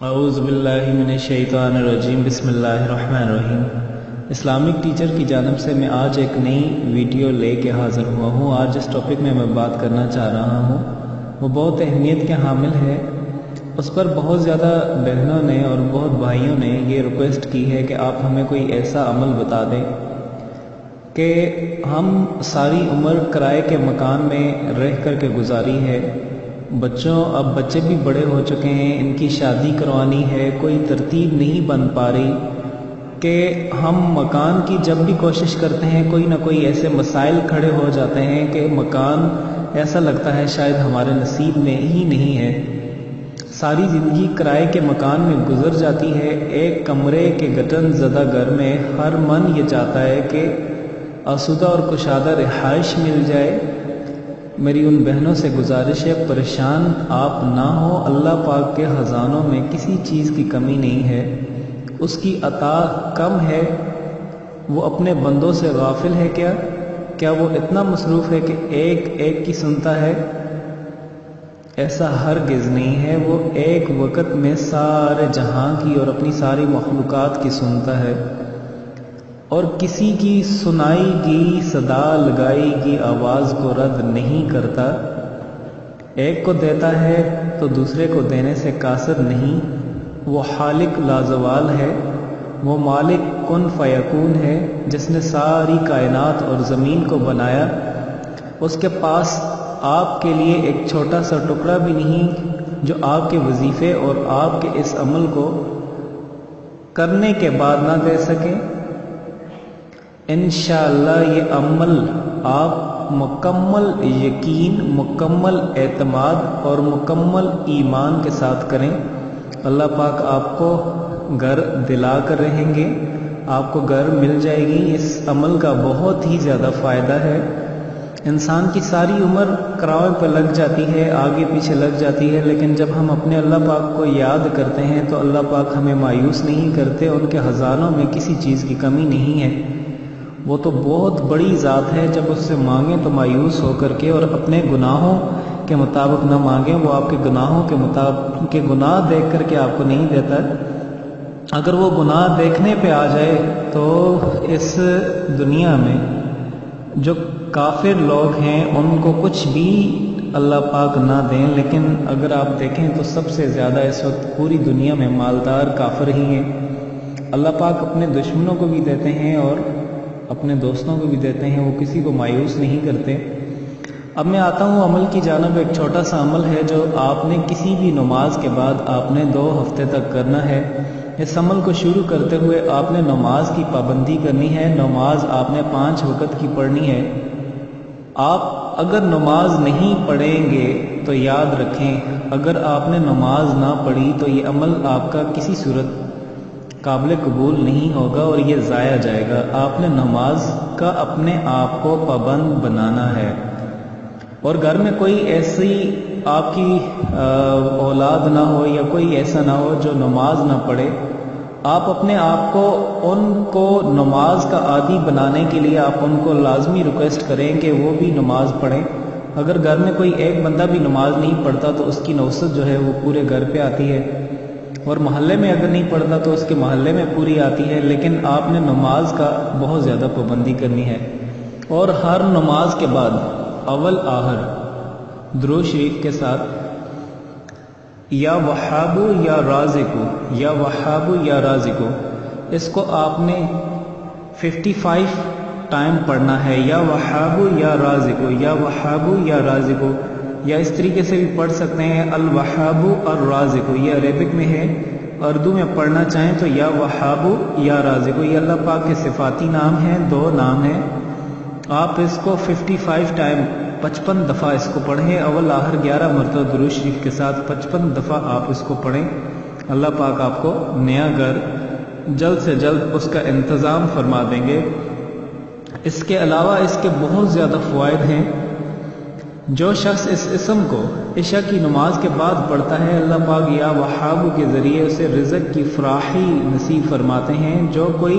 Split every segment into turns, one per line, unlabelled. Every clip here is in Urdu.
اعوذ باللہ من الشیطان الرجیم، بسم اللہ الرحمن الرحیم۔ اسلامک ٹیچر کی جانب سے میں آج ایک نئی ویڈیو لے کے حاضر ہوا ہوں۔ آج جس ٹاپک میں بات کرنا چاہ رہا ہوں وہ بہت اہمیت کے حامل ہے۔ اس پر بہت زیادہ بہنوں نے اور بہت بھائیوں نے یہ ریکویسٹ کی ہے کہ آپ ہمیں کوئی ایسا عمل بتا دیں کہ ہم ساری عمر کرائے کے مکان میں رہ کر کے گزاری ہے۔ اب بچے بھی بڑے ہو چکے ہیں، ان کی شادی کروانی ہے، کوئی ترتیب نہیں بن پا رہی کہ ہم مکان کی جب بھی کوشش کرتے ہیں کوئی نہ کوئی ایسے مسائل کھڑے ہو جاتے ہیں کہ مکان ایسا لگتا ہے شاید ہمارے نصیب میں ہی نہیں ہے۔ ساری زندگی کرائے کے مکان میں گزر جاتی ہے۔ ایک کمرے کے گٹن زدہ گھر میں ہر من یہ چاہتا ہے کہ آسودہ اور کشادہ رہائش مل جائے۔ میری ان بہنوں سے گزارش ہے، پریشان آپ نہ ہو۔ اللہ پاک کے خزانوں میں کسی چیز کی کمی نہیں ہے، اس کی عطا کم ہے۔ وہ اپنے بندوں سے غافل ہے کیا وہ اتنا مصروف ہے کہ ایک ایک کی سنتا ہے؟ ایسا ہرگز نہیں ہے۔ وہ ایک وقت میں سارے جہاں کی اور اپنی ساری مخلوقات کی سنتا ہے، اور کسی کی سنائی گی صدا لگائی گی آواز کو رد نہیں کرتا۔ ایک کو دیتا ہے تو دوسرے کو دینے سے قاصر نہیں۔ وہ خالق لازوال ہے، وہ مالک کن فیکون ہے، جس نے ساری کائنات اور زمین کو بنایا۔ اس کے پاس آپ کے لیے ایک چھوٹا سا ٹکڑا بھی نہیں جو آپ کے وظیفے اور آپ کے اس عمل کو کرنے کے بعد نہ دے سکے۔ انشاءاللہ یہ عمل آپ مکمل یقین، مکمل اعتماد اور مکمل ایمان کے ساتھ کریں۔ اللہ پاک آپ کو گھر دلا کر رہیں گے، آپ کو گھر مل جائے گی۔ اس عمل کا بہت ہی زیادہ فائدہ ہے۔ انسان کی ساری عمر کرائے پہ لگ جاتی ہے، آگے پیچھے لگ جاتی ہے، لیکن جب ہم اپنے اللہ پاک کو یاد کرتے ہیں تو اللہ پاک ہمیں مایوس نہیں کرتے۔ ان کے خزانوں میں کسی چیز کی کمی نہیں ہے۔ وہ تو بہت بڑی ذات ہے، جب اس سے مانگیں تو مایوس ہو کر کے اور اپنے گناہوں کے مطابق نہ مانگیں۔ وہ آپ کے گناہوں کے مطابق کے گناہ دیکھ کر کے آپ کو نہیں دیتا۔ اگر وہ گناہ دیکھنے پہ آ جائے تو اس دنیا میں جو کافر لوگ ہیں ان کو کچھ بھی اللہ پاک نہ دیں، لیکن اگر آپ دیکھیں تو سب سے زیادہ اس وقت پوری دنیا میں مالدار کافر ہی ہیں۔ اللہ پاک اپنے دشمنوں کو بھی دیتے ہیں اور اپنے دوستوں کو بھی دیتے ہیں، وہ کسی کو مایوس نہیں کرتے۔ اب میں آتا ہوں عمل کی جانب۔ ایک چھوٹا سا عمل ہے جو آپ نے کسی بھی نماز کے بعد آپ نے 2 ہفتے تک کرنا ہے۔ اس عمل کو شروع کرتے ہوئے آپ نے نماز کی پابندی کرنی ہے۔ نماز آپ نے 5 وقت کی پڑھنی ہے۔ آپ اگر نماز نہیں پڑھیں گے تو یاد رکھیں، اگر آپ نے نماز نہ پڑھی تو یہ عمل آپ کا کسی صورت قابل قبول نہیں ہوگا اور یہ ضائع جائے گا۔ آپ نے نماز کا اپنے آپ کو پابند بنانا ہے، اور گھر میں کوئی ایسی آپ کی اولاد نہ ہو یا کوئی ایسا نہ ہو جو نماز نہ پڑھے۔ آپ اپنے آپ کو ان کو نماز کا عادی بنانے کے لیے آپ ان کو لازمی ریکویسٹ کریں کہ وہ بھی نماز پڑھیں۔ اگر گھر میں کوئی ایک بندہ بھی نماز نہیں پڑھتا تو اس کی نوست جو ہے وہ پورے گھر پہ آتی ہے، اور محلے میں اگر نہیں پڑھتا تو اس کے محلے میں پوری آتی ہے۔ لیکن آپ نے نماز کا بہت زیادہ پابندی کرنی ہے، اور ہر نماز کے بعد اول آخر درود شریف کے ساتھ یا وہاب یا رازق، یا وہاب یا رازق، اس کو آپ نے 55 ٹائم پڑھنا ہے۔ یا وہاب یا رازق، یا وہاب یا رازق، یا اس طریقے سے بھی پڑھ سکتے ہیں الوہاب الرازق۔ یہ عربک میں ہے، اردو میں پڑھنا چاہیں تو یا وہاب یا رازق۔ یہ اللہ پاک کے صفاتی نام ہیں، 2 نام ہیں۔ آپ اس کو 55 ٹائم 55 دفعہ اس کو پڑھیں۔ اول آخر 11 مرتبہ درود شریف کے ساتھ 55 دفعہ آپ اس کو پڑھیں۔ اللہ پاک آپ کو نیا گھر جلد سے جلد اس کا انتظام فرما دیں گے۔ اس کے علاوہ اس کے بہت زیادہ فوائد ہیں۔ جو شخص اس اسم کو عشاء کی نماز کے بعد پڑھتا ہے، اللہ پاک یا وہاب کے ذریعے اسے رزق کی فراخی نصیب فرماتے ہیں۔ جو کوئی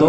2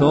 2